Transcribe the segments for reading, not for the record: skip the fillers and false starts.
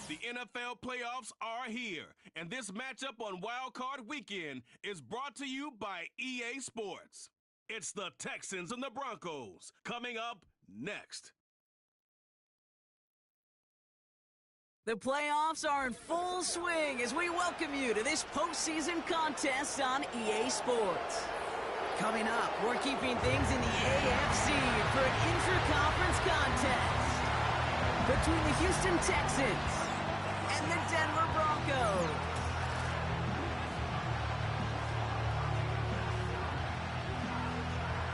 The NFL playoffs are here, and this matchup on Wild Card Weekend is brought to you by EA Sports. It's the Texans and the Broncos, coming up next. The playoffs are in full swing as we welcome you to this postseason contest on EA Sports. Coming up, we're keeping things in the AFC for an intra-conference contest between the Houston Texans and the Denver Broncos.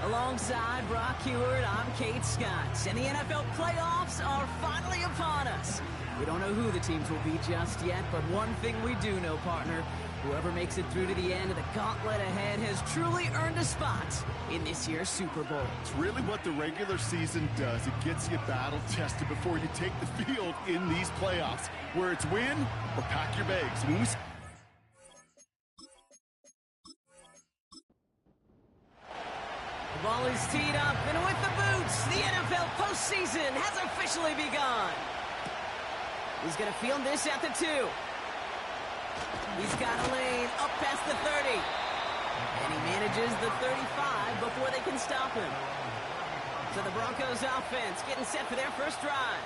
Alongside Brock Heward, I'm Kate Scott, and the NFL playoffs are finally upon us. We don't know who the teams will be just yet, but one thing we do know, partner, whoever makes it through to the end of the gauntlet ahead has truly earned a spot in this year's Super Bowl. It's really what the regular season does. It gets you battle-tested before you take the field in these playoffs, where it's win or pack your bags. The ball is teed up, and with the boots, the NFL postseason has officially begun. He's going to field this at the 2. He's got a lane up past the 30. And he manages the 35 before they can stop him. So the Broncos offense getting set for their first drive.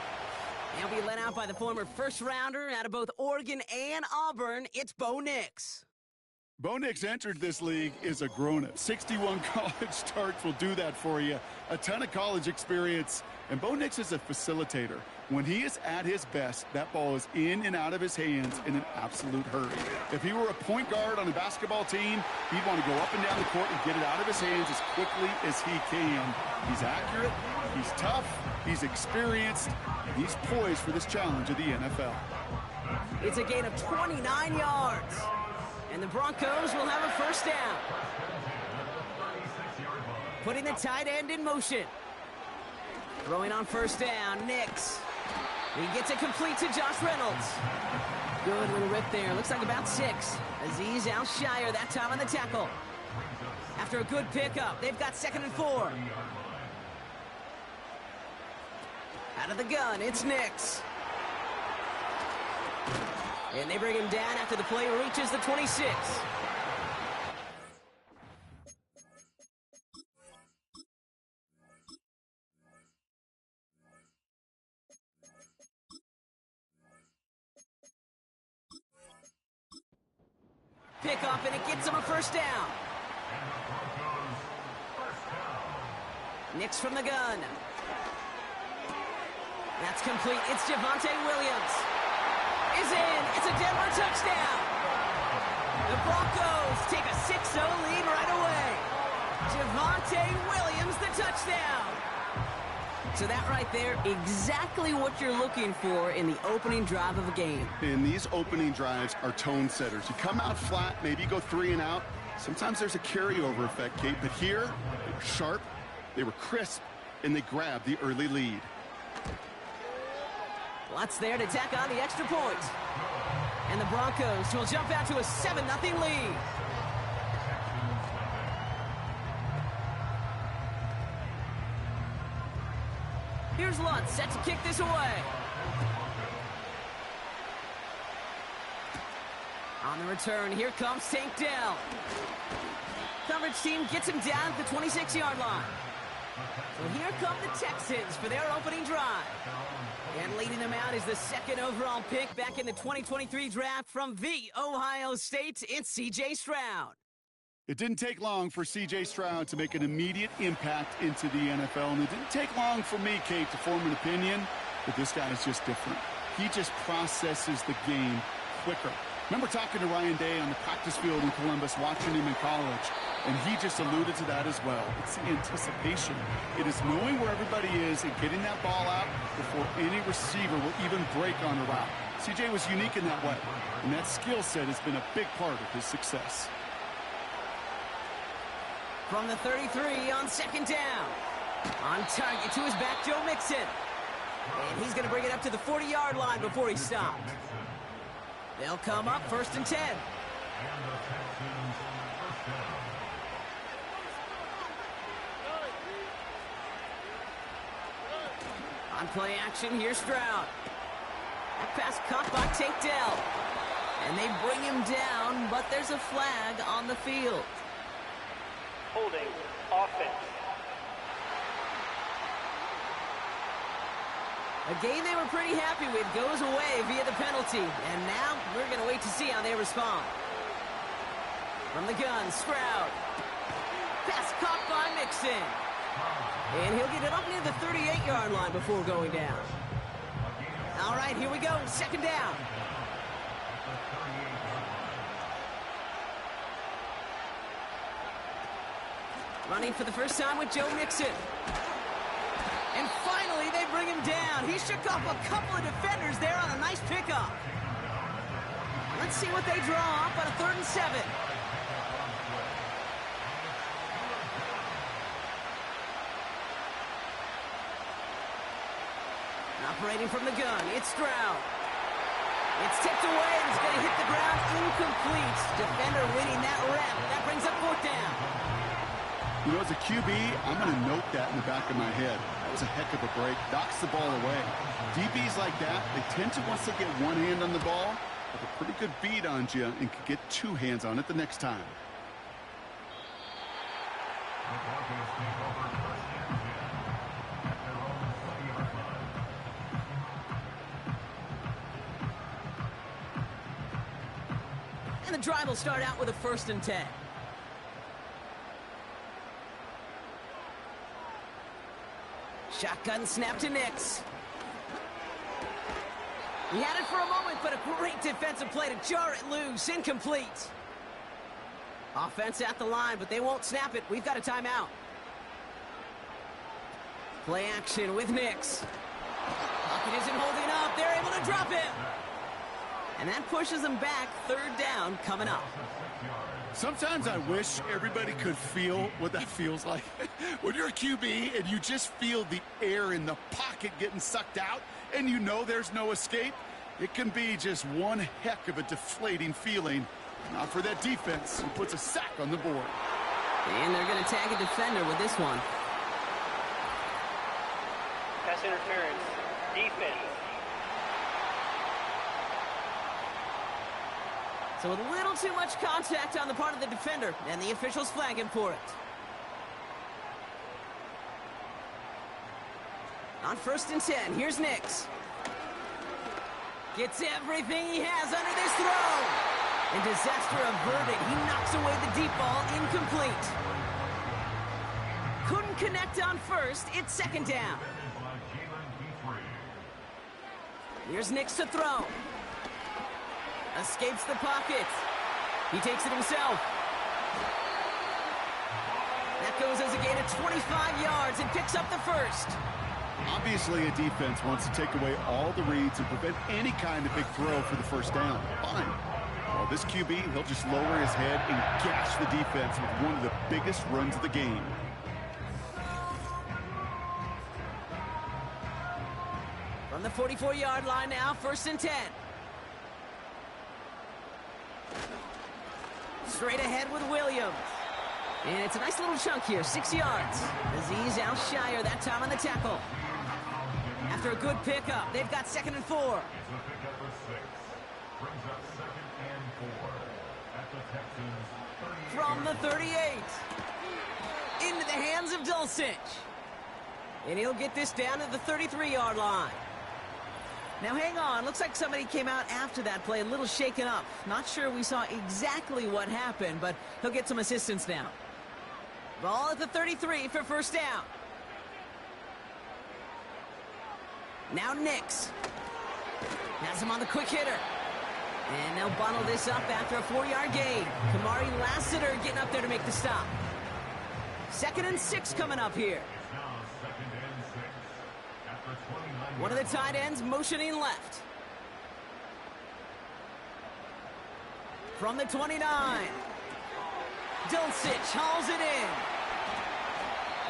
They'll be led out by the former first-rounder out of both Oregon and Auburn. It's Bo Nix. Bo Nix entered this league as a grown-up. 61 college starts will do that for you. A ton of college experience. And Bo Nix is a facilitator. When he is at his best, that ball is in and out of his hands in an absolute hurry. If he were a point guard on a basketball team, he'd want to go up and down the court and get it out of his hands as quickly as he can. He's accurate, he's tough, he's experienced, and he's poised for this challenge of the NFL. It's a gain of 29 yards, and the Broncos will have a first down. Putting the tight end in motion. Throwing on first down, Nix. He gets it complete to Josh Reynolds. Good little rip there. Looks like about 6. Azeez Al-Shire that time on the tackle. After a good pickup, they've got 2nd and 4. Out of the gun, it's Nix. And they bring him down after the play reaches the 26. Pick up, and it gets him a first down. Nix from the gun. That's complete. It's Javonte Williams. Is in. It's a Denver touchdown. The Broncos take a 6-0 lead right away. Javonte Williams, the touchdown. So that right there, exactly what you're looking for in the opening drive of a game. And these opening drives are tone setters. You come out flat, maybe you go 3 and out. Sometimes there's a carryover effect, Kate, but here, they were sharp, they were crisp, and they grabbed the early lead. Lots there to tack on the extra point. And the Broncos will jump out to a 7-0 lead. Here's Lutz set to kick this away. On the return, here comes Tank Dell. Coverage team gets him down at the 26-yard line. So here come the Texans for their opening drive. And leading them out is the 2nd overall pick back in the 2023 draft from the Ohio State. It's C.J. Stroud. It didn't take long for C.J. Stroud to make an immediate impact into the NFL, and it didn't take long for me, Kate, to form an opinion, but this guy is just different. He just processes the game quicker. Remember talking to Ryan Day on the practice field in Columbus, watching him in college, and he just alluded to that as well. It's the anticipation. It is knowing where everybody is and getting that ball out before any receiver will even break on a route. C.J. was unique in that way, and that skill set has been a big part of his success. From the 33 on 2nd down. On target to his back, Joe Mixon. And he's going to bring it up to the 40-yard line before he stopped. They'll come up 1st and 10. On play action, here's Stroud. That pass caught by Tate Dell. And they bring him down, but there's a flag on the field. Holding offense. A game they were pretty happy with goes away via the penalty. And now we're going to wait to see how they respond. From the gun, Stroud. Pass caught by Mixon. And he'll get it up near the 38-yard line before going down. All right, here we go. Second down. Running for the first time with Joe Mixon. And finally, they bring him down. He shook off a couple of defenders there on a nice pickup. Let's see what they draw up on a 3rd and 7. Operating from the gun, it's Stroud. It's tipped away, and it's going to hit the ground incomplete. Defender winning that rep. That brings up 4th down. You know, as a QB, I'm going to note that in the back of my head. That was a heck of a break. Knocks the ball away. DBs like that, they tend to, once they get one hand on the ball, have a pretty good beat on you and can get 2 hands on it the next time. And the drive will start out with a 1st and 10. Shotgun snap to Nix. He had it for a moment, but a great defensive play to jar it loose. Incomplete. Offense at the line, but they won't snap it. We've got a timeout. Play action with Nix. Pocket isn't holding up. They're able to drop him. And that pushes them back. 3rd down coming up. Sometimes I wish everybody could feel what that feels like. When you're a QB and you just feel the air in the pocket getting sucked out and you know there's no escape, it can be just one heck of a deflating feeling. Not for that defense who puts a sack on the board. And they're going to tag a defender with this one. Pass interference. Defense. So with a little too much contact on the part of the defender, and the officials flag him for it. On 1st and 10, here's Nix. Gets everything he has under this throw. And disaster averted. He knocks away the deep ball, incomplete. Couldn't connect on 1st, it's 2nd down. Here's Nix to throw. Escapes the pocket. He takes it himself. That goes as a gain of 25 yards and picks up the 1st. Obviously, a defense wants to take away all the reads and prevent any kind of big throw for the 1st down. Fine. Well, this QB, he'll just lower his head and gash the defense with one of the biggest runs of the game. From the 44-yard line now, 1st and 10. Straight ahead with Williams. And it's a nice little chunk here, 6 yards. Aziz Al-Shire that time on the tackle. After a good pickup, they've got 2nd and 4. From the 38. Into the hands of Dulcich. And he'll get this down to the 33-yard line. Now, hang on. Looks like somebody came out after that play a little shaken up. Not sure we saw exactly what happened, but he'll get some assistance now. Ball at the 33 for 1st down. Now Nix. Has him on the quick hitter. And they'll bundle this up after a 4-yard gain. Kamari Lassiter getting up there to make the stop. 2nd and 6 coming up here. One of the tight ends motioning left. From the 29. Dulcich hauls it in.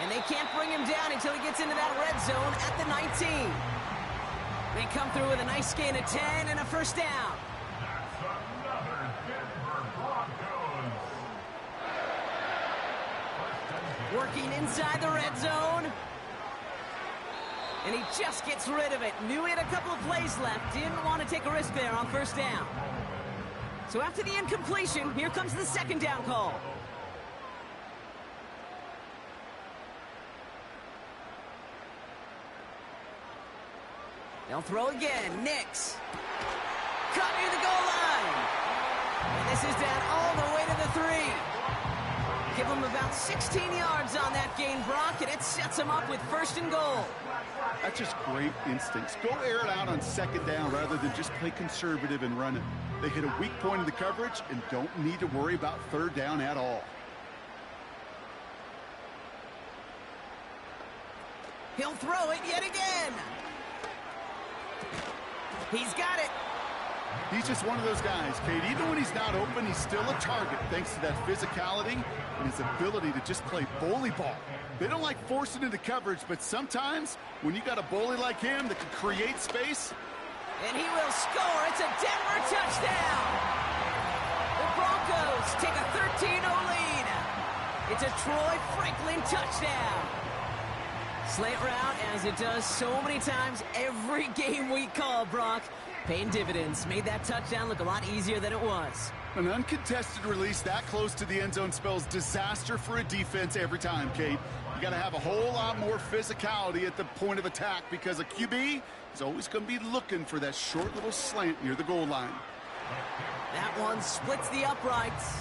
And they can't bring him down until he gets into that red zone at the 19. They come through with a nice gain of 10 and a 1st down. That's another Denver Broncos. Working inside the red zone. And he just gets rid of it. Knew he had a couple of plays left. Didn't want to take a risk there on first down. So after the incompletion, here comes the second down call. They'll throw again. Nix. Caught near the goal line. And this is down all the way to the 3. Give him about 16 yards on that gain, Brock, and it sets him up with first and goal. That's just great instincts. Go air it out on second down rather than just play conservative and run it. They hit a weak point in the coverage and don't need to worry about third down at all. He'll throw it yet again. He's got it. He's just one of those guys, Kate. Even when he's not open, he's still a target thanks to that physicality and his ability to just play bully ball. They don't like forcing into coverage, but sometimes when you got a bully like him that can create space. And he will score. It's a Denver touchdown. The Broncos take a 13-0 lead. It's a Troy Franklin touchdown. Slant route, as it does so many times every game we call, Brock. Paying dividends. Made that touchdown look a lot easier than it was. An uncontested release that close to the end zone spells disaster for a defense every time, Kate. You got to have a whole lot more physicality at the point of attack because a QB is always going to be looking for that short little slant near the goal line. That one splits the uprights.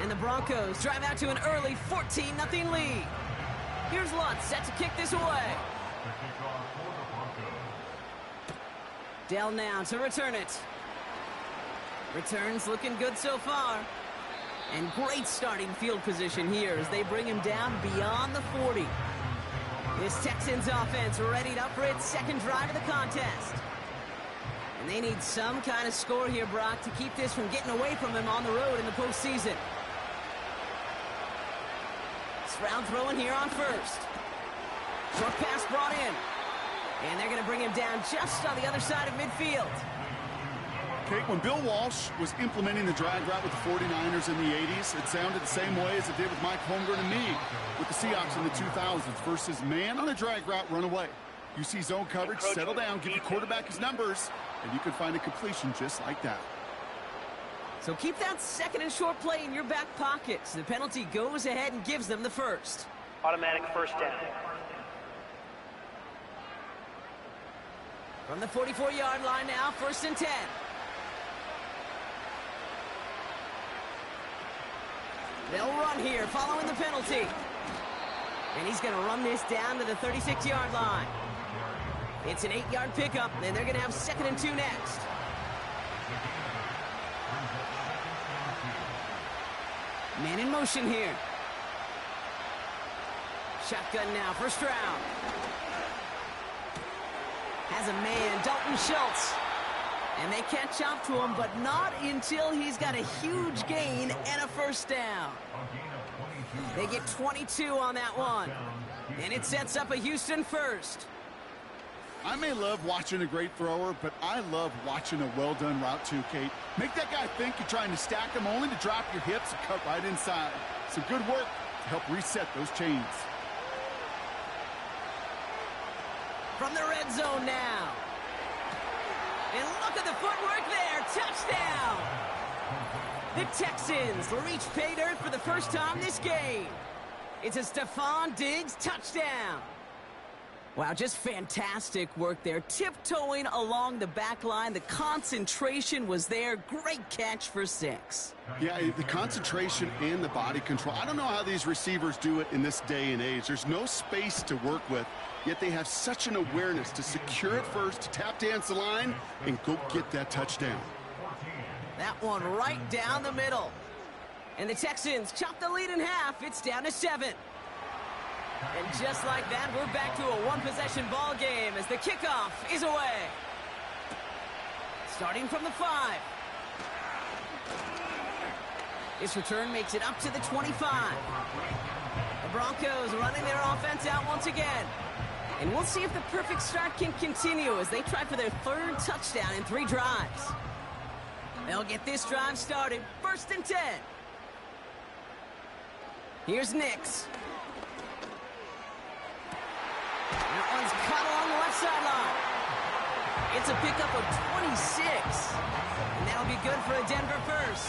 And the Broncos drive out to an early 14-0 lead. Here's Lutz set to kick this away. Dell now to return it. Returns looking good so far. And great starting field position here as they bring him down beyond the 40. This Texans offense readied up for its second drive of the contest. And they need some kind of score here, Brock, to keep this from getting away from him on the road in the postseason. Stroud throwing here on first. Short pass brought in. And they're going to bring him down just on the other side of midfield. Kate, when Bill Walsh was implementing the drag route with the 49ers in the 80s, it sounded the same way as it did with Mike Holmgren and me with the Seahawks in the 2000s versus man on a drag route, run away. You see zone coverage, settle down, give your quarterback his numbers, and you can find a completion just like that. So keep that second and short play in your back pocket. So the penalty goes ahead and gives them the first. Automatic first down. From the 44-yard line now, 1st and 10. They'll run here following the penalty. And he's going to run this down to the 36-yard line. It's an 8-yard pickup, and they're going to have 2nd and 2 next. Man in motion here. Shotgun now for Stroud. Has a man, Dalton Schultz. And they catch up to him, but not until he's got a huge gain and a first down. They get 22 on that one. And it sets up a Houston first. I may love watching a great thrower, but I love watching a well-done route too, Kate. Make that guy think you're trying to stack him only to drop your hips and cut right inside. Some good work to help reset those chains. From the red zone now. And look at the footwork there. Touchdown. The Texans reach pay dirt for the first time this game. It's a Stephon Diggs touchdown. Wow, just fantastic work there. Tiptoeing along the back line. The concentration was there. Great catch for 6. Yeah, the concentration and the body control. I don't know how these receivers do it in this day and age. There's no space to work with, yet they have such an awareness to secure it first, to tap dance the line, and go get that touchdown. That one right down the middle. And the Texans chop the lead in half. It's down to 7. And just like that, we're back to a one-possession ball game as the kickoff is away. Starting from the 5. This return makes it up to the 25. The Broncos running their offense out once again. And we'll see if the perfect start can continue as they try for their 3rd touchdown in 3 drives. They'll get this drive started. 1st and 10. Here's Nix. Now one's caught along the left sideline. It's a pickup of 26. And that'll be good for a Denver first.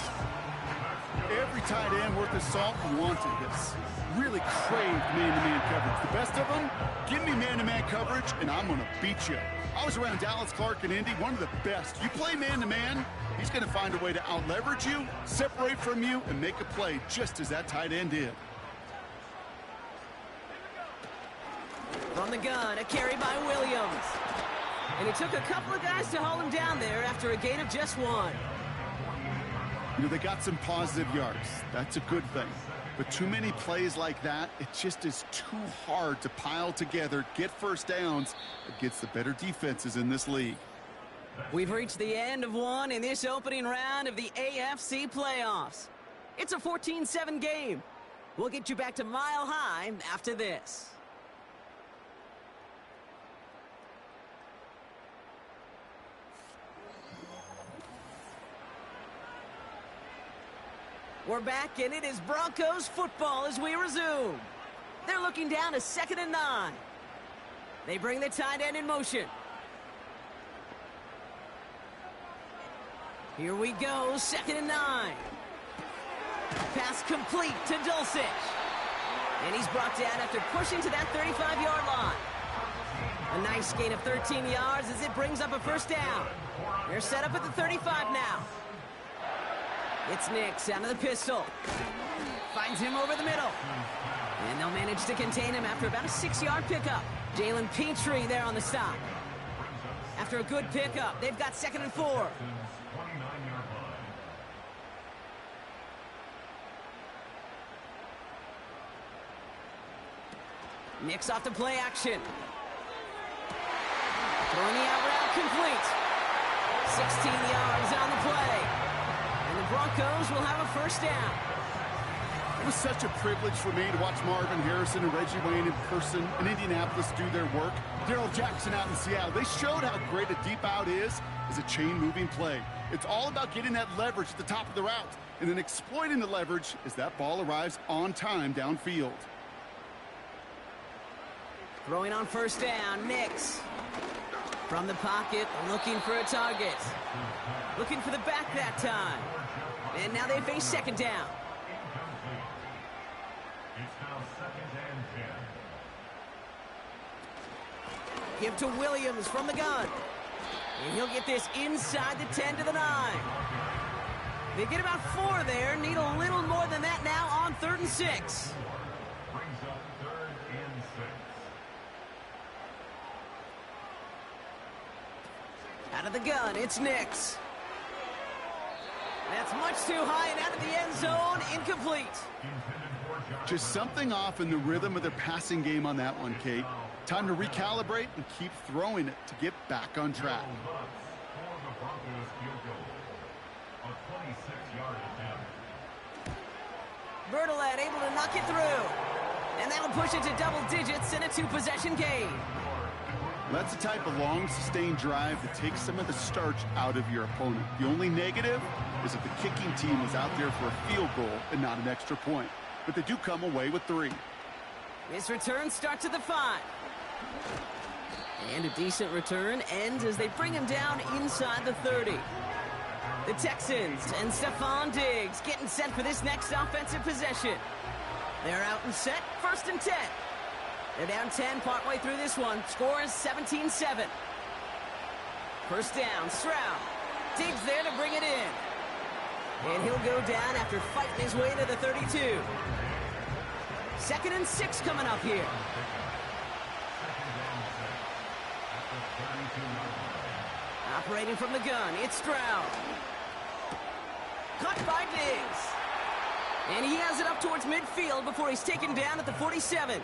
Every tight end worth his salt wanted this. Really craved man-to-man coverage. The best of them, give me man-to-man coverage, and I'm going to beat you. I was around Dallas Clark and Indy, one of the best. You play man-to-man, he's going to find a way to out-leverage you, separate from you, and make a play just as that tight end did. From the gun, a carry by Williams. And it took a couple of guys to hold him down there after a gain of just 1. You know, they got some positive yards. That's a good thing. But too many plays like that, it just is too hard to pile together, get first downs against the better defenses in this league. We've reached the end of one in this opening round of the AFC playoffs. It's a 14-7 game. We'll get you back to Mile High after this. We're back, and it is Broncos football as we resume. They're looking down to 2nd and 9. They bring the tight end in motion. Here we go, 2nd and 9. Pass complete to Dulcich. And he's brought down after pushing to that 35-yard line. A nice gain of 13 yards as it brings up a first down. They're set up at the 35 now. It's Nix out of the pistol. Finds him over the middle. And they'll manage to contain him after about a 6-yard pickup. Jalen Petrie there on the stop. After a good pickup, they've got 2nd and 4. Nix off the play action. Throwing the out route complete. 16 yards on the play. And the Broncos will have a first down. It was such a privilege for me to watch Marvin Harrison and Reggie Wayne in person in Indianapolis do their work. Darrell Jackson out in Seattle. They showed how great a deep out is as a chain-moving play. It's all about getting that leverage at the top of the route and then exploiting the leverage as that ball arrives on time downfield. Throwing on first down, Nix. From the pocket, looking for a target. Looking for the back that time. And now they face 2nd down. It's now 2nd and 10. Give to Williams from the gun. And he'll get this inside the 10 to the 9. They get about 4 there. Need a little more than that now on 3rd and 6. Brings up 3rd and 6. Out of the gun, it's Nix. That's much too high and out of the end zone. Incomplete. Just something off in the rhythm of their passing game on that one, Kate. Time to recalibrate and keep throwing it to get back on track. Bertolet able to knock it through. And that'll push it to double digits in a 2-possession game. That's the type of long, sustained drive that takes some of the starch out of your opponent. The only negative is that the kicking team is out there for a field goal and not an extra point. But they do come away with 3. This return starts at the 5. And a decent return ends as they bring him down inside the 30. The Texans and Stephon Diggs getting set for this next offensive possession. They're out and set, 1st and 10. They're down 10 partway through this one. Score is 17-7. First down, Stroud. Diggs there to bring it in. And he'll go down after fighting his way to the 32. 2nd and 6 coming up here. Operating from the gun, it's Stroud. Caught by Diggs. And he has it up towards midfield before he's taken down at the 47.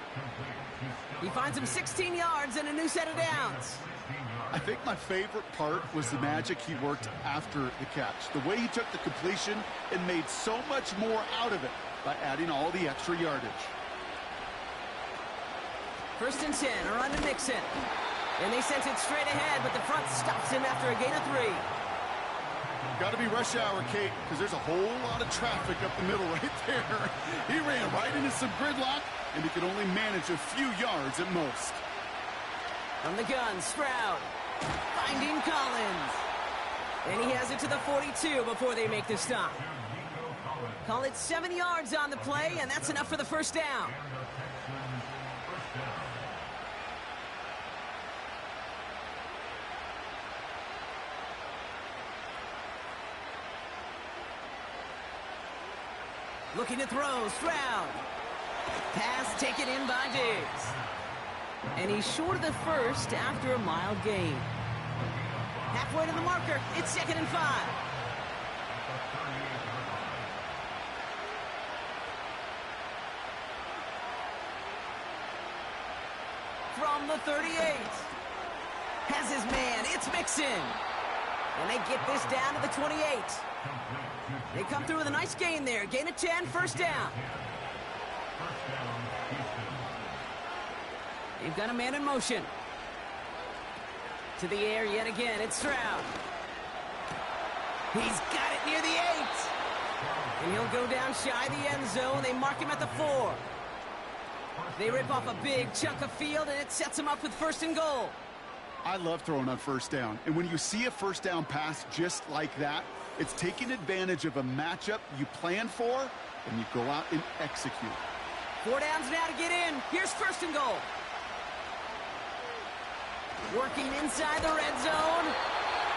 He finds him 16 yards and a new set of downs. I think my favorite part was the magic he worked after the catch. The way he took the completion and made so much more out of it by adding all the extra yardage. 1st and 10, a run to Mixon. And they sent it straight ahead, but the front stops him after a gain of 3. Got to be rush hour, Kate, because there's a whole lot of traffic up the middle right there. He ran right into some gridlock, and he could only manage a few yards at most. From the gun, Stroud. Finding Collins. And he has it to the 42 before they make the stop. Call it 7 yards on the play, and that's enough for the first down. Looking to throw, Stroud. Pass taken in by Diggs. And he's short of the first after a mild gain. Halfway to the marker, it's 2nd and 5. From the 38. Has his man, it's Mixon. And they get this down to the 28. They come through with a nice gain there. Gain of 10, first down. They've got a man in motion. To the air yet again, it's Stroud. He's got it near the 8. And he'll go down shy the end zone. They mark him at the 4. They rip off a big chunk of field, and it sets him up with 1st and goal. I love throwing on first down. And when you see a first down pass just like that, it's taking advantage of a matchup you plan for, and you go out and execute. 4 downs now to get in. Here's 1st and goal. Working inside the red zone.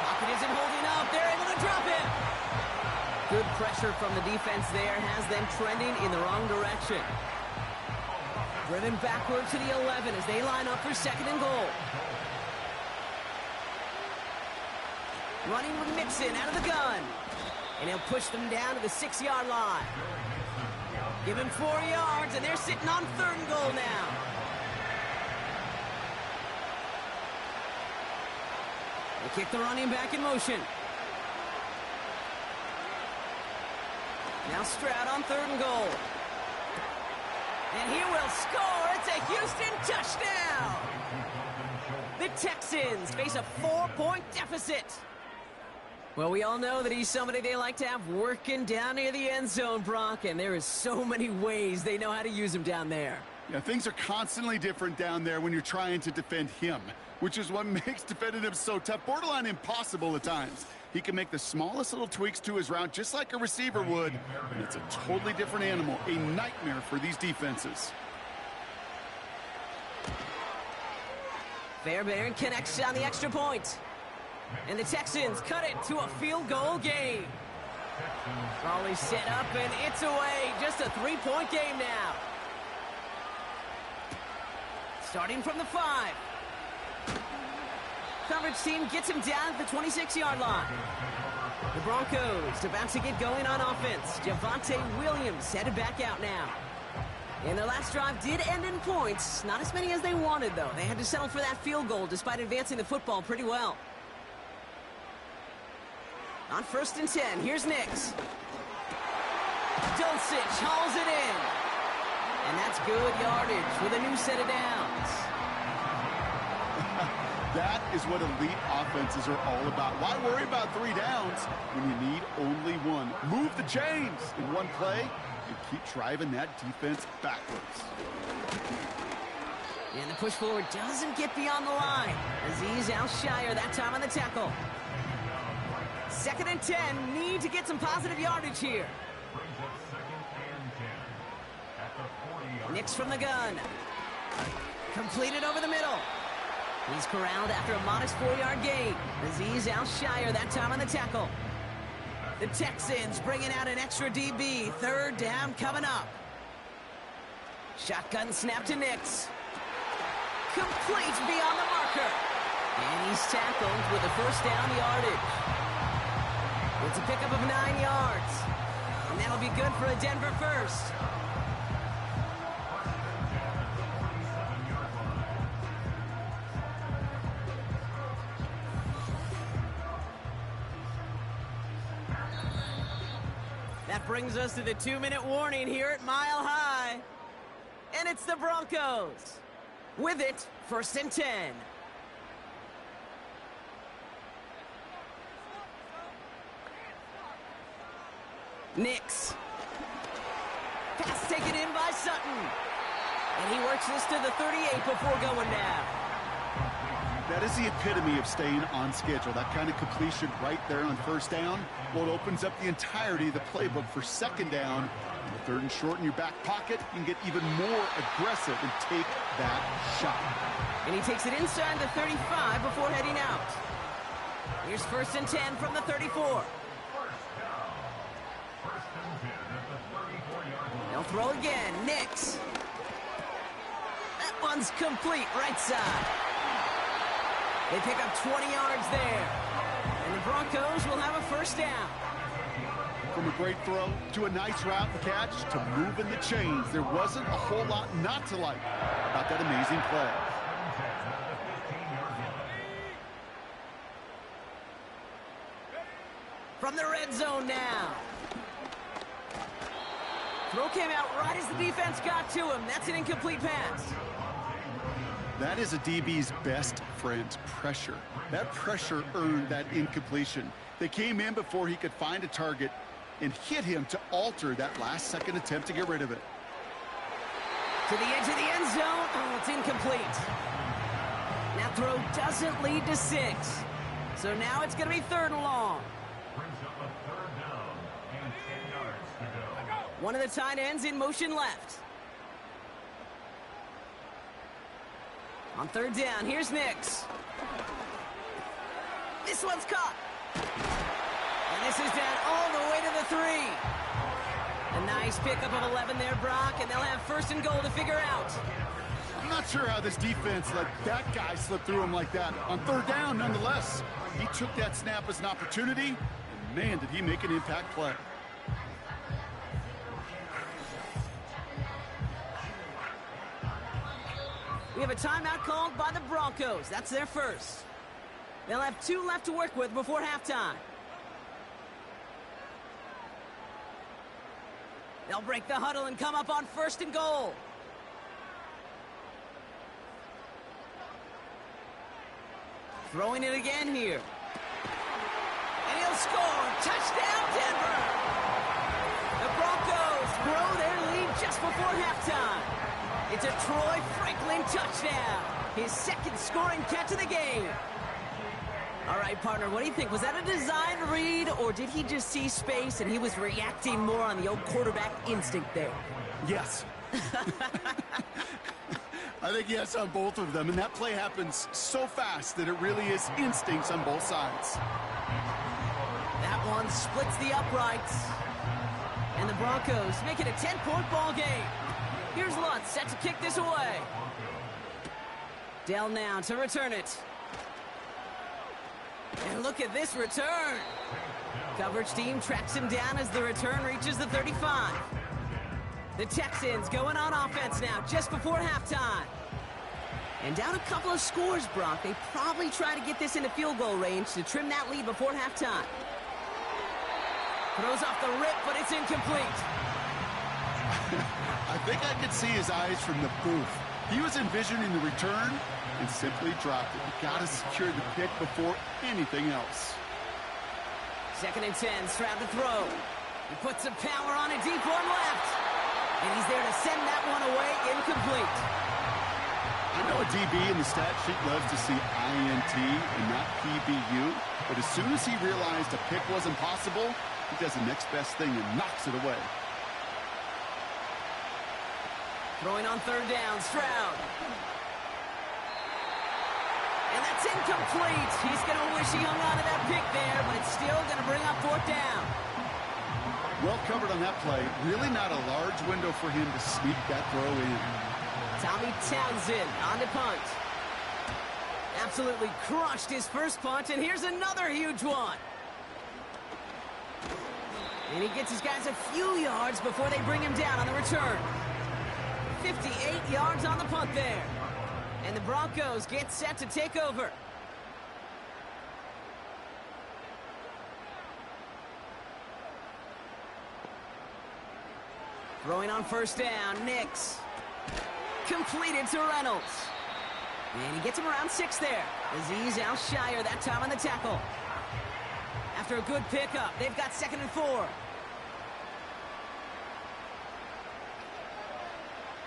Pocket isn't holding up. They're able to drop it. Good pressure from the defense there has them trending in the wrong direction. Driven backward to the 11 as they line up for 2nd and goal. Running with Mixon out of the gun. And he'll push them down to the 6-yard line. Give him 4 yards, and they're sitting on 3rd and goal now. They kick the running back in motion. Now Stroud on 3rd and goal. And he will score. It's a Houston touchdown. The Texans face a 4-point deficit. Well, we all know that he's somebody they like to have working down near the end zone, Brock, and there is so many ways they know how to use him down there. Yeah, things are constantly different down there when you're trying to defend him, which is what makes defending him so tough, borderline impossible at times. He can make the smallest little tweaks to his route just like a receiver would, and it's a totally different animal, a nightmare for these defenses. Fairbairn connects on the extra point. And the Texans cut it to a field goal game. Raleigh set up, and it's away. Just a 3-point game now. Starting from the 5. Coverage team gets him down at the 26-yard line. The Broncos about to get going on offense. Javonte Williams headed back out now. And their last drive did end in points. Not as many as they wanted, though. They had to settle for that field goal despite advancing the football pretty well. On 1st and 10, here's Nix. Dulcich hauls it in. And that's good yardage with a new set of downs. That is what elite offenses are all about. Why worry about 3 downs when you need only 1? Move the chains in one play and keep driving that defense backwards. And the push forward doesn't get beyond the line. Azeez Al-Shire that time on the tackle. 2nd and 10, need to get some positive yardage here. Nix from the gun. Completed over the middle. He's corralled after a modest 4-yard gain. Azeez Al-Shire that time on the tackle. The Texans bringing out an extra DB. 3rd down coming up. Shotgun snap to Nix. Complete beyond the marker. And he's tackled with the 1st down yardage. It's a pickup of 9 yards. And that'll be good for a Denver first. That brings us to the 2-minute warning here at Mile High. And it's the Broncos. With it, 1st and 10. Nix. Pass taken in by Sutton. And he works this to the 38 before going down. That is the epitome of staying on schedule. That kind of completion right there on first down. Well, it opens up the entirety of the playbook for second down. With third and short in your back pocket, you can get even more aggressive and take that shot. And he takes it inside the 35 before heading out. Here's 1st and 10 from the 34. They'll throw again. Nix. That one's complete right side. They pick up 20 yards there. And the Broncos will have a first down. From a great throw to a nice route and catch to moving the chains, there wasn't a whole lot not to like about that amazing play. From the red zone now. Throw came out right as the defense got to him. That's an incomplete pass. That is a DB's best friend, pressure. That pressure earned that incompletion. They came in before he could find a target and hit him to alter that last-second attempt to get rid of it. To the edge of the end zone. Oh, it's incomplete. That throw doesn't lead to 6. So now it's going to be 3rd and long. Brings up a 3rd down and 10 yards to go. One of the tight ends in motion left. On 3rd down, here's Nix. This one's caught. And this is down all the way to the 3. A nice pickup of 11 there, Brock, and they'll have 1st and goal to figure out. I'm not sure how this defense let that guy slip through him like that. On 3rd down, nonetheless, he took that snap as an opportunity, and man, did he make an impact play. We have a timeout called by the Broncos. That's their first. They'll have 2 left to work with before halftime. They'll break the huddle and come up on 1st and goal. Throwing it again here. And he'll score. Touchdown, Denver! The Broncos grow their lead just before halftime. It's a Troy Franklin touchdown. His 2nd scoring catch of the game. All right, partner, what do you think? Was that a design read, or did he just see space and he was reacting more on the old quarterback instinct there? Yes. I think yes on both of them, and that play happens so fast that it really is instincts on both sides. That one splits the uprights. And the Broncos make it a 10-point ball game. Here's Lutz set to kick this away. Dell now to return it. And look at this return. Coverage team tracks him down as the return reaches the 35. The Texans going on offense now just before halftime. And down a couple of scores, Brock. They probably try to get this into field goal range to trim that lead before halftime. Throws off the rip, but it's incomplete. I think I could see his eyes from the booth. He was envisioning the return and simply dropped it. You got to secure the pick before anything else. 2nd and 10, Stroud to throw. He puts some power on it, deep one left. And he's there to send that one away, incomplete. I know a DB in the stat sheet loves to see INT and not PBU, but as soon as he realized a pick wasn't possible, he does the next best thing and knocks it away. Throwing on 3rd down, Stroud. And that's incomplete. He's going to wish he hung on to that pick there, but it's still going to bring up 4th down. Well covered on that play. Really not a large window for him to sneak that throw in. Tommy Townsend on to punt. Absolutely crushed his first punt, and here's another huge one. And he gets his guys a few yards before they bring him down on the return. 58 yards on the punt there. And the Broncos get set to take over. Throwing on 1st down, Nix. Completed to Reynolds. And he gets him around 6 there. Azeez Al-Shire that time on the tackle. After a good pickup, they've got 2nd and 4.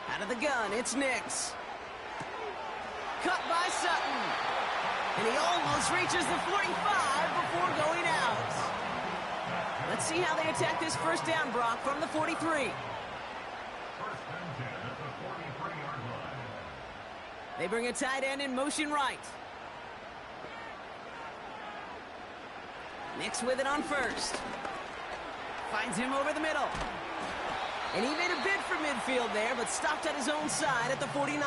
Out of the gun, it's Nix. Cut by Sutton. And he almost reaches the 45 before going out. Let's see how they attack this first down, Brock, from the 43. First and 10 at the 43-yard line. They bring a tight end in motion right. Nix with it on first. Finds him over the middle. And he made a bid for midfield there, but stopped at his own side at the 49.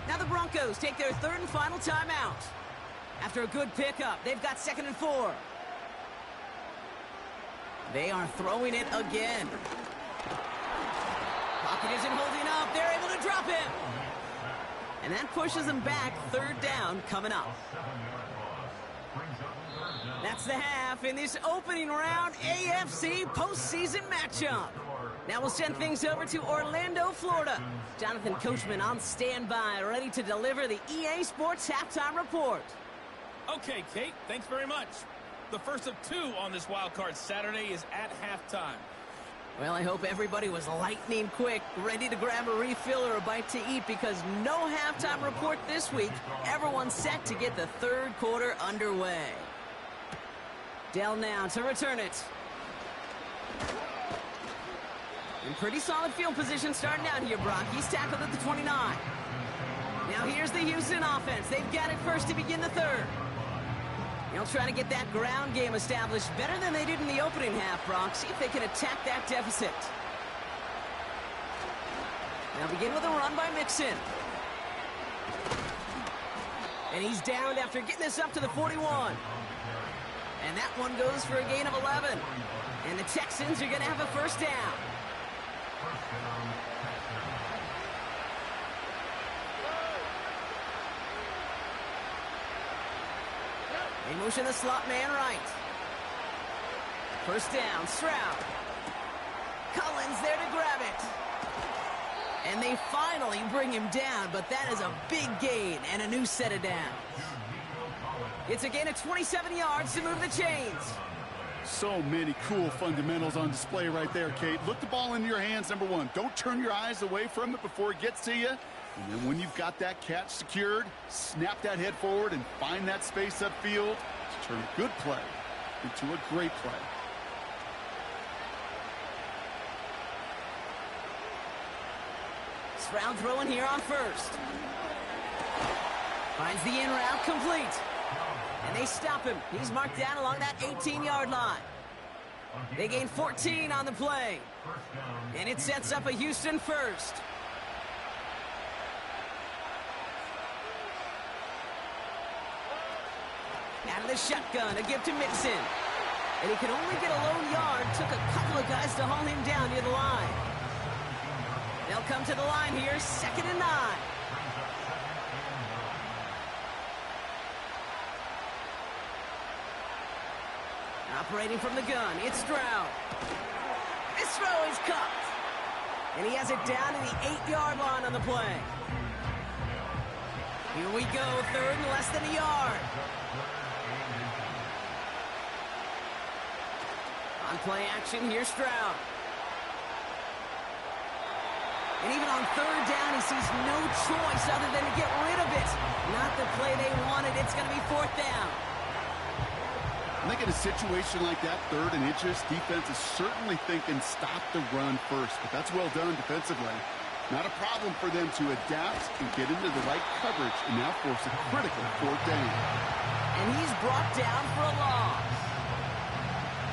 Now the Broncos take their third and final timeout. After a good pickup, they've got 2nd and 4. They are throwing it again. Pocket isn't holding up. They're able to drop him. And that pushes them back. 3rd down coming up. That's the half in this opening round AFC postseason matchup. Now we'll send things over to Orlando, Florida. Jonathan Coachman on standby, ready to deliver the EA Sports halftime report. Okay, Kate, thanks very much. The first of 2 on this wild card Saturday is at halftime. Well, I hope everybody was lightning quick, ready to grab a refill or a bite to eat, because no halftime report this week. Everyone's set to get the 3rd quarter underway. Dell now to return it. In pretty solid field position starting out here, Brock. He's tackled at the 29. Now here's the Houston offense. They've got it first to begin the 3rd. They'll try to get that ground game established better than they did in the opening half, Brock. See if they can attack that deficit. Now begin with a run by Mixon. And he's downed after getting this up to the 41. And that one goes for a gain of 11. And the Texans are going to have a first down. They motion the slot man right. First down, Stroud. Collins there to grab it. And they finally bring him down, but that is a big gain and a new set of downs. It's a gain of 27 yards to move the chains. So many cool fundamentals on display right there, Kate. Look the ball into your hands, number 1. Don't turn your eyes away from it before it gets to you. And then when you've got that catch secured, snap that head forward and find that space upfield to turn a good play into a great play. Stroud throwing here on first. Finds the in route complete. And they stop him. He's marked down along that 18-yard line. They gain 14 on the play. And it sets up a Houston first. Out of the shotgun, a give to Mixon. And he can only get a lone yard. Took a couple of guys to haul him down near the line. They'll come to the line here, 2nd and 9. Operating from the gun, it's Stroud. This throw is caught. And he has it down to the 8-yard line on the play. Here we go, 3rd and less than a yard. On play action, here's Stroud. And even on 3rd down, he sees no choice other than to get rid of it. Not the play they wanted. It's going to be 4th down. I think in a situation like that, 3rd and inches, defense is certainly thinking stop the run first. But that's well done defensively. Not a problem for them to adapt and get into the right coverage and now force a critical 4th down. And he's brought down for a loss.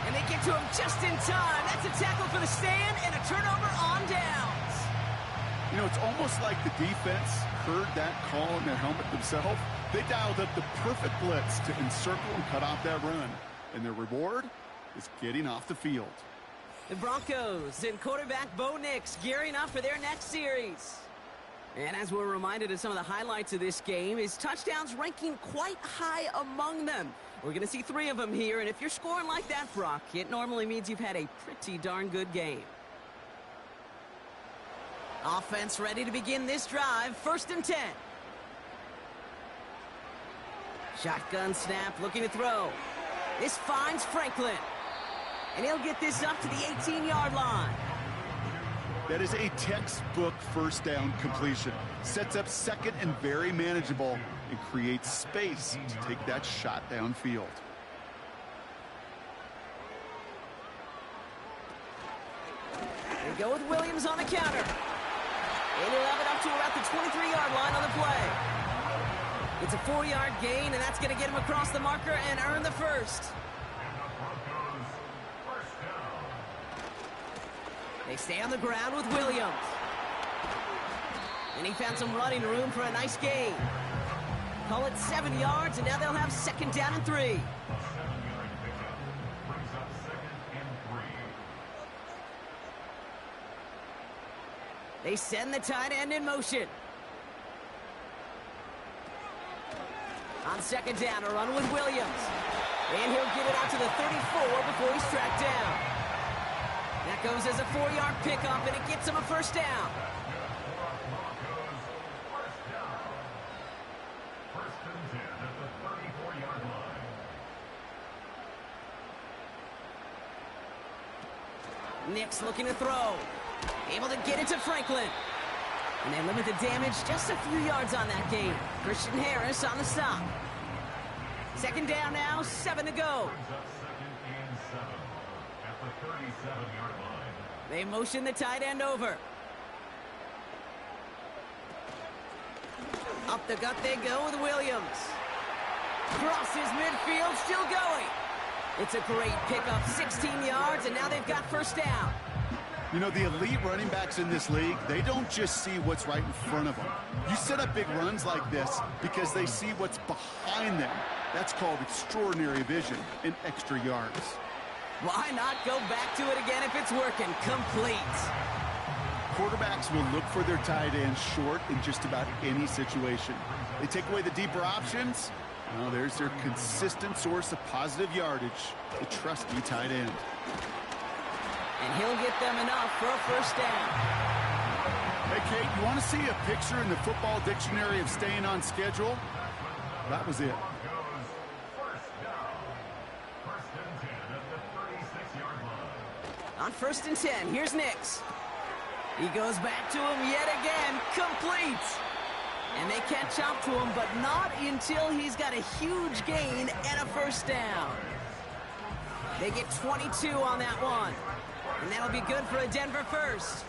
And they get to him just in time. That's a tackle for the stand and a turnover on downs. You know, it's almost like the defense heard that call in their helmet themselves. They dialed up the perfect blitz to encircle and cut off that run. And their reward is getting off the field. The Broncos and quarterback Bo Nix gearing up for their next series. And as we're reminded of some of the highlights of this game, his touchdowns ranking quite high among them. We're going to see 3 of them here, and if you're scoring like that, Brock, it normally means you've had a pretty darn good game. Offense ready to begin this drive, 1st and 10. Shotgun snap, looking to throw. This finds Franklin. And he'll get this up to the 18-yard line. That is a textbook first down completion. Sets up second and very manageable and creates space to take that shot downfield. They go with Williams on the counter. And he'll have it up to about the 23-yard line on the play. It's a 4-yard gain, and that's going to get him across the marker and earn the first. They stay on the ground with Williams. And he found some running room for a nice gain. Call it 7 yards, and now they'll have second down and 3. They send the tight end in motion. On second down, a run with Williams. And he'll get it out to the 34 before he's tracked down. That goes as a 4-yard pickup, and it gets him a first down. First and 10 at the 34-yard line. Nix looking to throw. Able to get it to Franklin. And they limit the damage just a few yards on that game. Christian Harris on the stop. Second down now, 7 to go. Second and 7 at the 37-yard line. They motion the tight end over. Up the gut they go with Williams. Crosses midfield, still going. It's a great pickup, 16 yards, and now they've got first down. You know, the elite running backs in this league, they don't just see what's right in front of them. You set up big runs like this because they see what's behind them. That's called extraordinary vision and extra yards. Why not go back to it again if it's working? Complete. Quarterbacks will look for their tight ends short in just about any situation. They take away the deeper options. Well, there's their consistent source of positive yardage, the trusty tight end. And he'll get them enough for a first down. Hey, Kate, you want to see a picture in the football dictionary of staying on schedule? That was it. On first and 10, here's Nix. He goes back to him yet again, complete. And they catch up to him, but not until he's got a huge gain and a first down. They get 22 on that one. And that'll be good for a Denver first.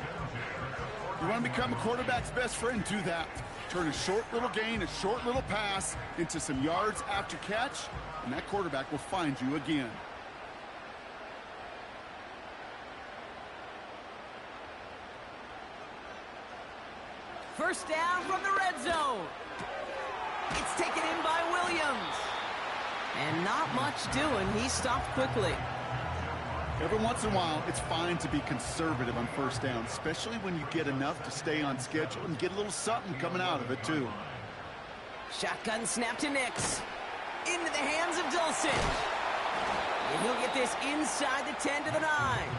You want to become a quarterback's best friend? Do that. Turn a short little gain, a short little pass into some yards after catch, and that quarterback will find you again. First down from the red zone. It's taken in by Williams. And not much doing. He stopped quickly. Every once in a while, it's fine to be conservative on first down, especially when you get enough to stay on schedule and get a little something coming out of it, too. Shotgun snap to Nix. Into the hands of Dulcich. And he'll get this inside the 10 to the 9.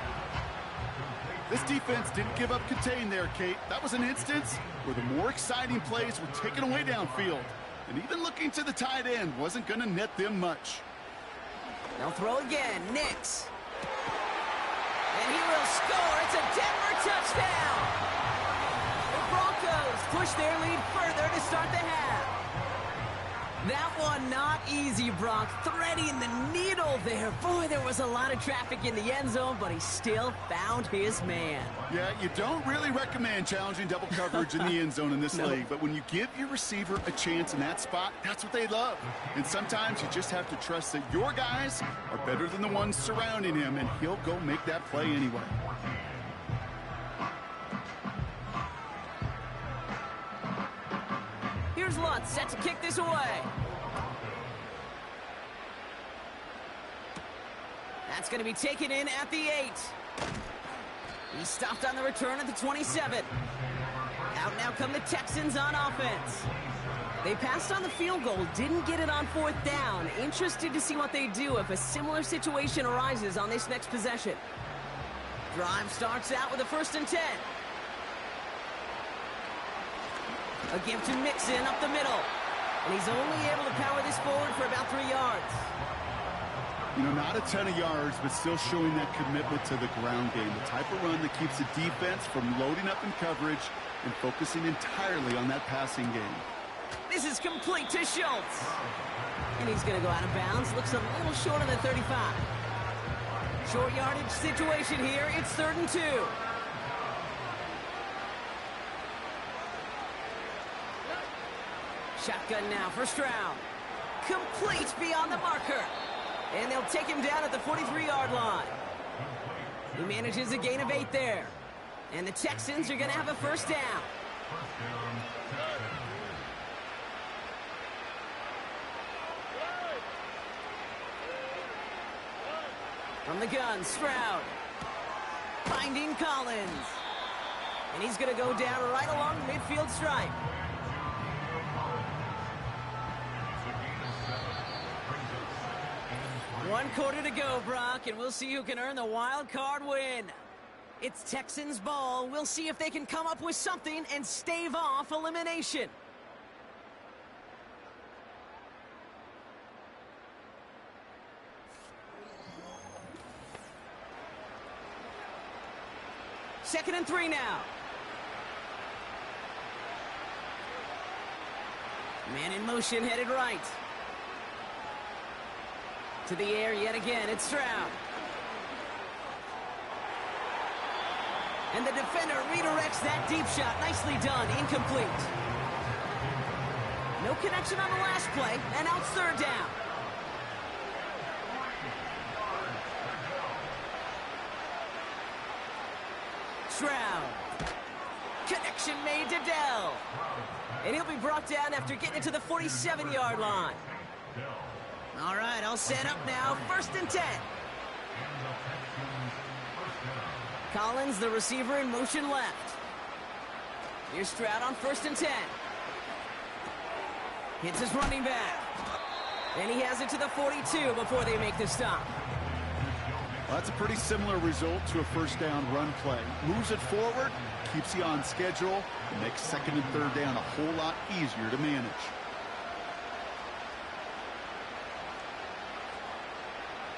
This defense didn't give up contain there, Kate. That was an instance where the more exciting plays were taken away downfield. And even looking to the tight end wasn't going to net them much. They'll throw again. Nix. And he will score. It's a Denver touchdown. The Broncos push their lead further to start the half. That one not easy, Brock. Threading the needle there. Boy, there was a lot of traffic in the end zone, but he still found his man. Yeah, you don't really recommend challenging double coverage in the end zone in this league, but when you give your receiver a chance in that spot, that's what they love. And sometimes you just have to trust that your guys are better than the ones surrounding him, and he'll go make that play anyway. Here's Lutz, set to kick this away. That's going to be taken in at the 8. He stopped on the return at the 27. Out now come the Texans on offense. They passed on the field goal, didn't get it on 4th down. Interested to see what they do if a similar situation arises on this next possession. Drive starts out with a 1st and 10. A give to Mixon up the middle. And he's only able to power this forward for about 3 yards. You know, not a ton of yards, but still showing that commitment to the ground game. The type of run that keeps the defense from loading up in coverage and focusing entirely on that passing game. This is complete to Schultz. And he's going to go out of bounds. Looks a little short of the 35. Short yardage situation here. It's 3rd and 2. Shotgun now for Stroud. Complete beyond the marker. And they'll take him down at the 43-yard line. He manages a gain of 8 there. And the Texans are going to have a first down. From the gun, Stroud. Finding Collins. And he's going to go down right along the midfield stripe. One quarter to go, Brock, and we'll see who can earn the wild card win. It's Texans ball. We'll see if they can come up with something and stave off elimination. Second and 3 now. Man in motion, headed right. To the air yet again, it's Stroud. And the defender redirects that deep shot. Nicely done, incomplete. No connection on the last play, and now it's 3rd down. Stroud. Connection made to Dell. And he'll be brought down after getting it to the 47-yard line. All right, all set up now. 1st and 10. Collins, the receiver, in motion left. Here's Stroud on 1st and 10. Hits his running back. And he has it to the 42 before they make the stop. Well, that's a pretty similar result to a first down run play. Moves it forward, keeps you on schedule, and makes 2nd and 3rd down a whole lot easier to manage.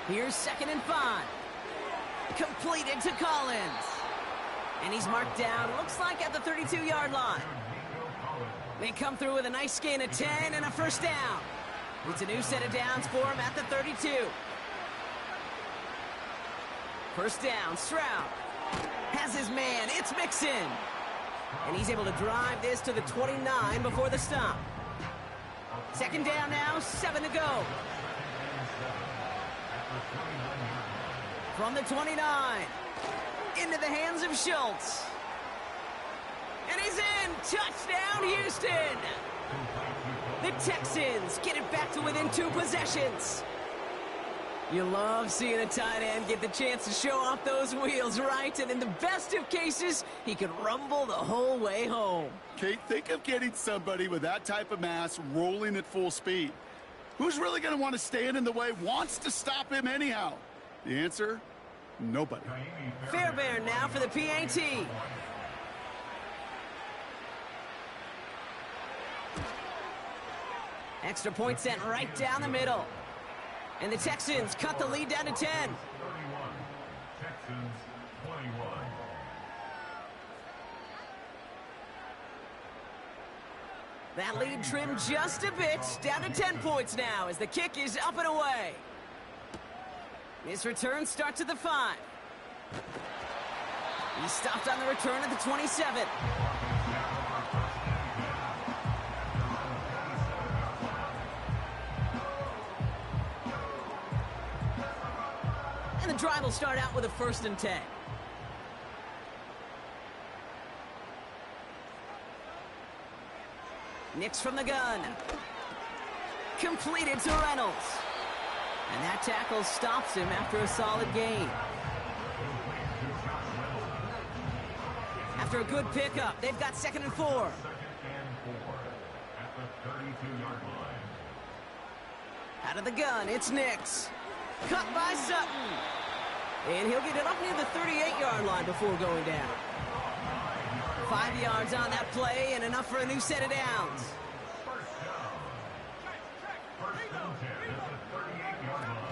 Here's 2nd and 5. Completed to Collins. And he's marked down, looks like at the 32-yard line. They come through with a nice gain of 10 and a first down. It's a new set of downs for him at the 32. First down, Stroud. Has his man, it's Mixon. And he's able to drive this to the 29 before the stop. 2nd down now, 7 to go. From the 29, into the hands of Schultz. And he's in! Touchdown, Houston! The Texans get it back to within 2 possessions. You love seeing a tight end get the chance to show off those wheels, right? And in the best of cases, he could rumble the whole way home. Kate, think of getting somebody with that type of mass rolling at full speed. Who's really going to want to stand in the way, wants to stop him anyhow? The answer? Nobody. Fairbairn now for the PAT. Extra point sent right down the middle. And the Texans cut the lead down to 10. 31. Texans 21. That lead trimmed just a bit, down to 10 points now as the kick is up and away. His return starts at the 5. He stopped on the return at the 27. And the drive will start out with a 1st and 10. Nix from the gun. Completed to Reynolds. And that tackle stops him after a solid gain. After a good pickup, they've got 2nd and 4. 2nd and 4 at the 32-yard line. Out of the gun, it's Nix. Cut by Sutton. And he'll get it up near the 38-yard line before going down. 5 yards on that play and enough for a new set of downs. First down. 1st and 10 at the 38-yard line.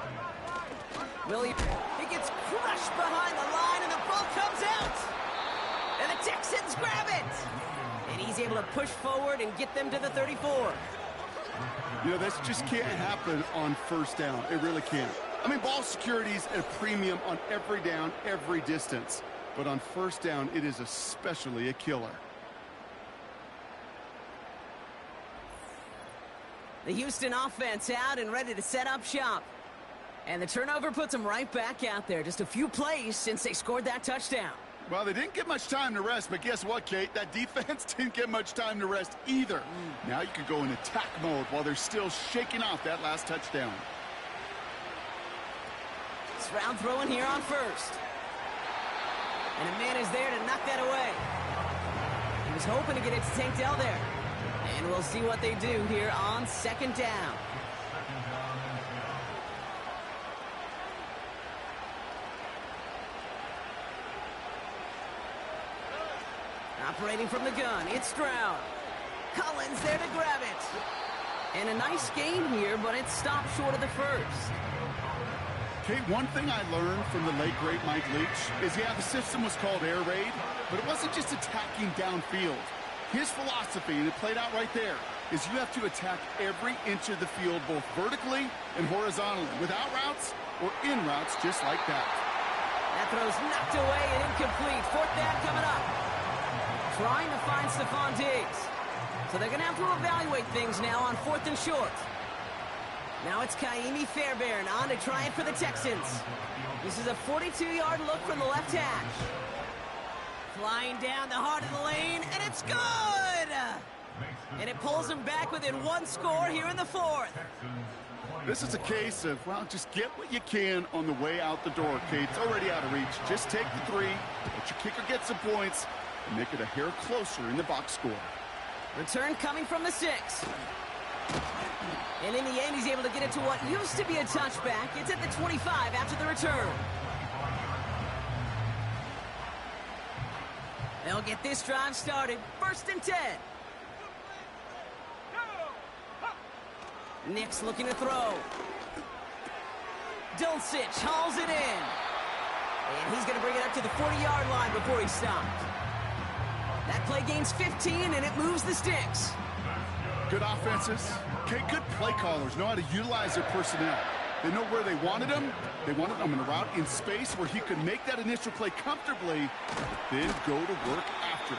Williams, he gets crushed behind the line, and the ball comes out. And the Texans grab it. And he's able to push forward and get them to the 34. You know, this just can't happen on first down. It really can't. I mean, ball security's at a premium on every down, every distance. But on first down, it is especially a killer. The Houston offense out and ready to set up shop. And the turnover puts them right back out there. Just a few plays since they scored that touchdown. Well, they didn't get much time to rest, but guess what, Kate? That defense didn't get much time to rest either. Now you could go in attack mode while they're still shaking off that last touchdown. Stroud throwing here on first. And a man is there to knock that away. He was hoping to get it to Tank Dell there. And we'll see what they do here on second down. Operating from the gun, it's Stroud. Collins there to grab it. And a nice gain here, but it stopped short of the first. Kate, one thing I learned from the late, great Mike Leach is, yeah, the system was called air raid, but it wasn't just attacking downfield. His philosophy, and it played out right there, is you have to attack every inch of the field, both vertically and horizontally, without routes or in routes just like that. That throw's knocked away and incomplete. Fourth down coming up. Trying to find Stephon Diggs. So they're going to have to evaluate things now on fourth and short. Now it's Kaimi Fairbairn on to try it for the Texans. This is a 42-yard look from the left hash. Flying down the heart of the lane, and it's good! And it pulls them back within one score here in the fourth. This is a case of, well, just get what you can on the way out the door, Kate. It's already out of reach. Just take the three, let your kicker get some points, and make it a hair closer in the box score. Return coming from the 6. And in the end, he's able to get it to what used to be a touchback. It's at the 25 after the return. They'll get this drive started. First and 10. Nick's looking to throw. Dulcich hauls it in. And he's going to bring it up to the 40-yard line before he stopped. That play gains 15, and it moves the sticks. Good offenses. Okay, good play callers know how to utilize their personnel. They know where they wanted him. They wanted him in a route in space where he could make that initial play comfortably, then go to work after.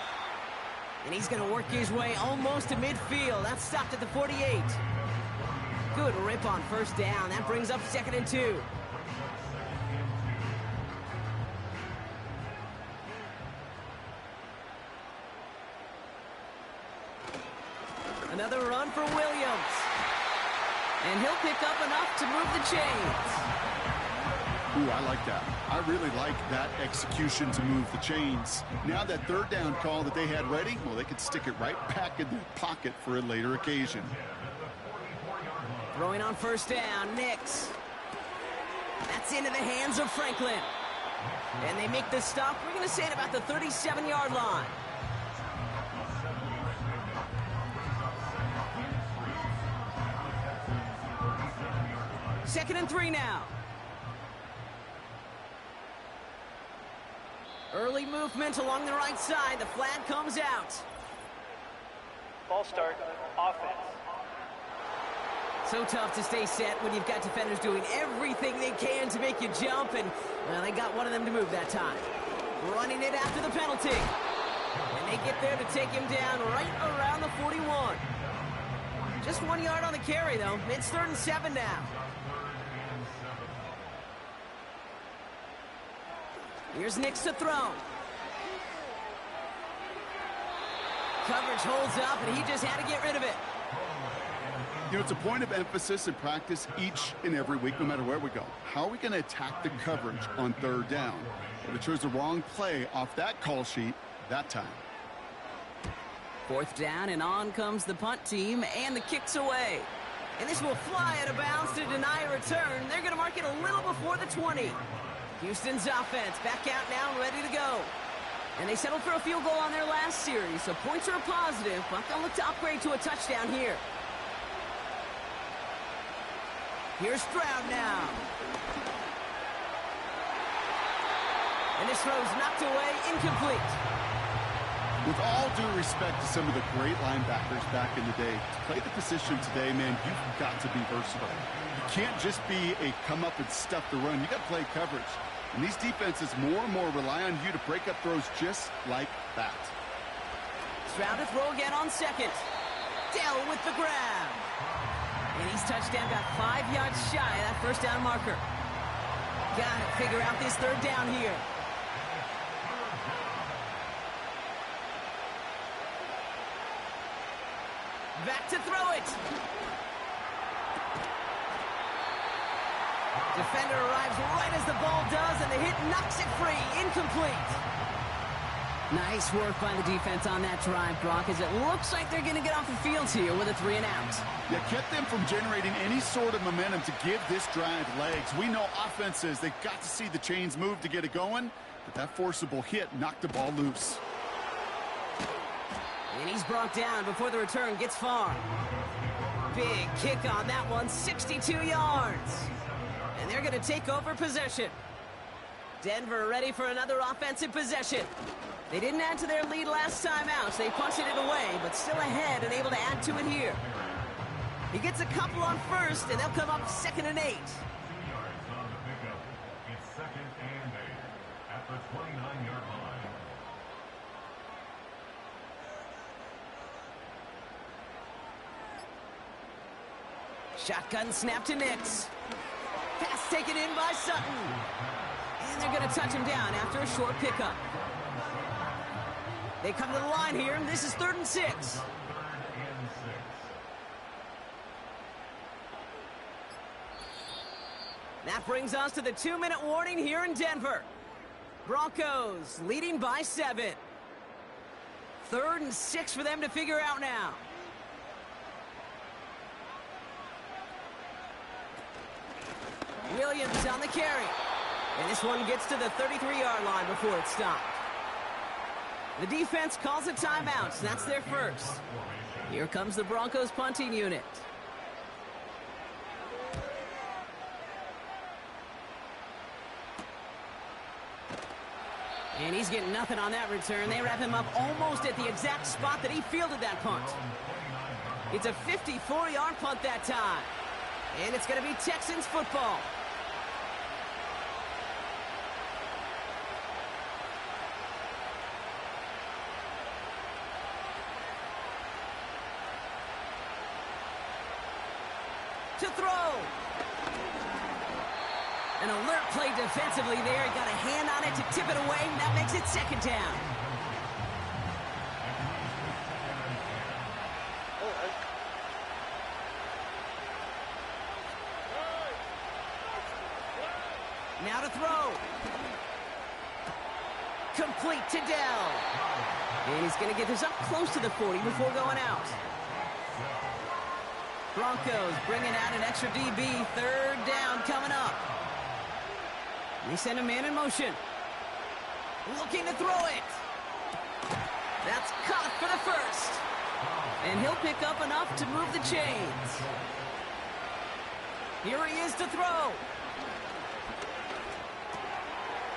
And he's going to work his way almost to midfield. That's stopped at the 48. Good rip on first down. That brings up second and 2. Another run for Williams. And he'll pick up enough to move the chains. Ooh, I like that. I really like that execution to move the chains. Now that third down call that they had ready, well, they could stick it right back in their pocket for a later occasion. Throwing on first down, Nix. That's into the hands of Franklin. And they make the stop, we're going to say at about the 37-yard line. Second and 3 now. Early movement along the right side. The flag comes out. Ball start, offense. So tough to stay set when you've got defenders doing everything they can to make you jump, and well, they got one of them to move that time. Running it after the penalty. And they get there to take him down right around the 41. Just 1 yard on the carry, though. It's 3rd and 7 now. Here's Nix to throw. Coverage holds up, and he just had to get rid of it. You know, it's a point of emphasis in practice each and every week, no matter where we go. How are we going to attack the coverage on third down? Well, they chose the wrong play off that call sheet that time. 4th down, and on comes the punt team, and the kick's away. And this will fly out of bounds to deny a return. They're going to mark it a little before the 20. Houston's offense back out now and ready to go. And they settled for a field goal on their last series, so points are a positive, but they'll look to upgrade to a touchdown here. Here's Stroud now. And this throw's knocked away, incomplete. With all due respect to some of the great linebackers back in the day, to play the position today, man, you've got to be versatile. You can't just be a come up and stuff the run. You got to play coverage. And these defenses more and more rely on you to break up throws just like that. Stroud to throw again on second. Dell with the grab. And he's touchdown, got 5 yards shy of that first down marker. Got to figure out this third down here. Back to throw it. Defender arrives right as the ball does, and the hit knocks it free. Incomplete. Nice work by the defense on that drive, Brock, as it looks like they're going to get off the field here with a 3 and out. Yeah, kept them from generating any sort of momentum to give this drive legs. We know offenses, they've got to see the chains move to get it going, but that forcible hit knocked the ball loose. And he's brought down before the return gets far. Big kick on that one, 62 yards. And they're going to take over possession. Denver ready for another offensive possession. They didn't add to their lead last time out, so they punted it away, but still ahead and able to add to it here. He gets a couple on first, and they'll come up 2nd and 8. 2 yards on the pickup. It's 2nd and 8 at the 29-yard line. Shotgun snap to Nix. Pass taken in by Sutton. And they're going to touch him down after a short pickup. They come to the line here, and this is 3rd and 6. 3rd and 6. That brings us to the 2-minute warning here in Denver. Broncos leading by 7. 3rd and 6 for them to figure out now. Williams on the carry. And this one gets to the 33-yard line before it's stopped. The defense calls a timeout, so that's their first. Here comes the Broncos punting unit. And he's getting nothing on that return. They wrap him up almost at the exact spot that he fielded that punt. It's a 54-yard punt that time. And it's going to be Texans football. To throw. An alert play defensively there. He got a hand on it to tip it away, and that makes it 2nd down. Now to throw. Complete to Dell. And he's going to get this up close to the 40 before going out. Broncos bringing out an extra DB. 3rd down coming up. They send a man in motion. Looking to throw it. That's caught for the first. And he'll pick up enough to move the chains. Here he is to throw.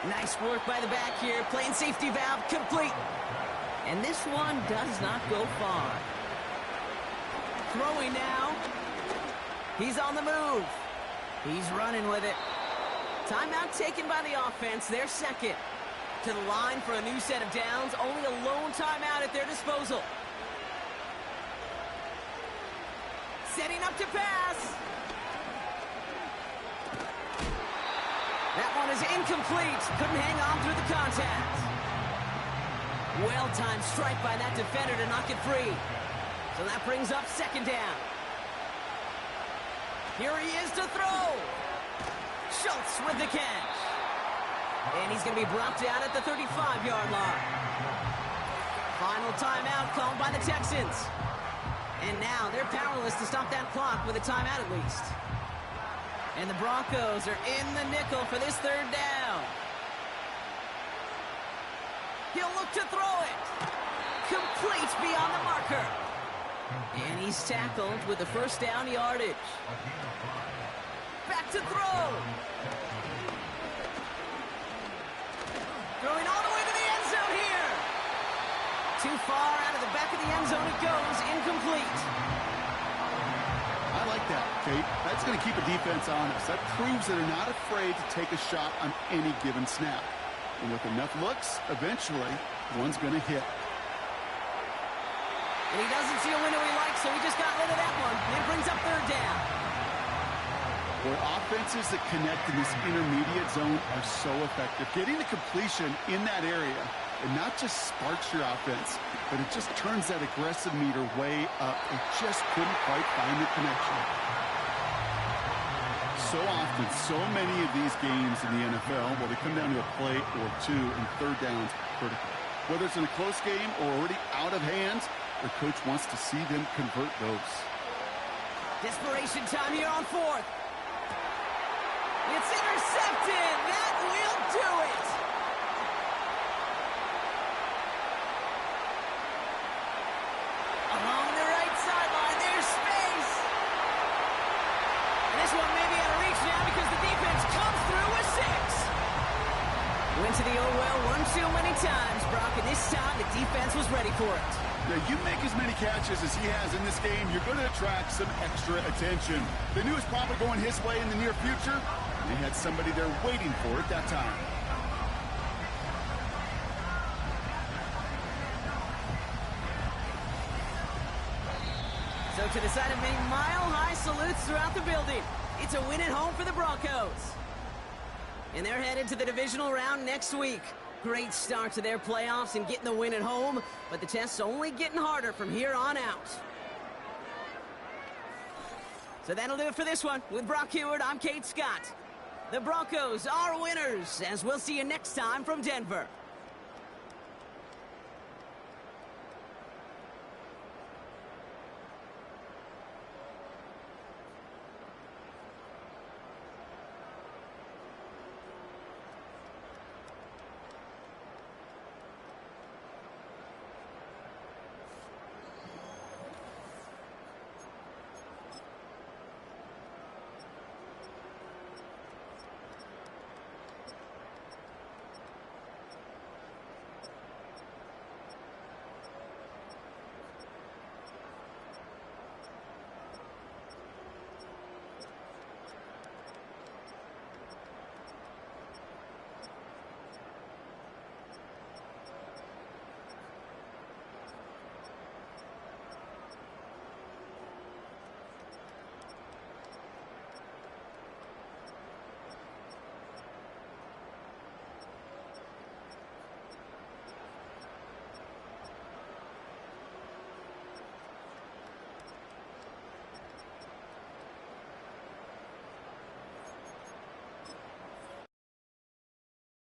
Nice work by the back here. Playing safety valve complete. And this one does not go far. Throwing now. He's on the move. He's running with it. Timeout taken by the offense. They're 2nd. To the line for a new set of downs. Only a lone timeout at their disposal. Setting up to pass. That one is incomplete. Couldn't hang on through the contact. Well-timed strike by that defender to knock it free. So that brings up 2nd down. Here he is to throw. Schultz with the catch. And he's going to be brought down at the 35-yard line. Final timeout called by the Texans. And now they're powerless to stop that clock with a timeout at least. And the Broncos are in the nickel for this 3rd down. He'll look to throw it. Complete beyond the marker. And he's tackled with the 1st down yardage. Back to throw. Too far out of the back of the end zone it goes. Incomplete. I like that, Kate. That's going to keep a defense honest. That proves that they're not afraid to take a shot on any given snap. And with enough looks, eventually, one's going to hit. And he doesn't see a window he likes, so he just got rid of that one. And brings up third down. Boy, offenses that connect in this intermediate zone are so effective. Getting the completion in that area, it not just sparks your offense, but it just turns that aggressive meter way up. It just couldn't quite find the connection. So often, so many of these games in the NFL, well, they come down to a play or two, and third downs critical. Whether it's in a close game or already out of hand, their coach wants to see them convert those. Desperation time here on fourth. It's intercepted. That will do it. Along the right sideline, there's space. And this one may be out of reach now because the defense comes through with 6. Went to the oh well one too many times, Brock, and this time the defense was ready for it. Now, you make as many catches as he has in this game, you're going to attract some extra attention. They knew it was probably going his way in the near future. They had somebody there waiting for it that time. So to the side of many mile-high salutes throughout the building. It's a win at home for the Broncos. And they're headed to the divisional round next week. Great start to their playoffs and getting the win at home, but the test's only getting harder from here on out. So that'll do it for this one. With Brock Heward, I'm Kate Scott. The Broncos are winners, as we'll see you next time from Denver.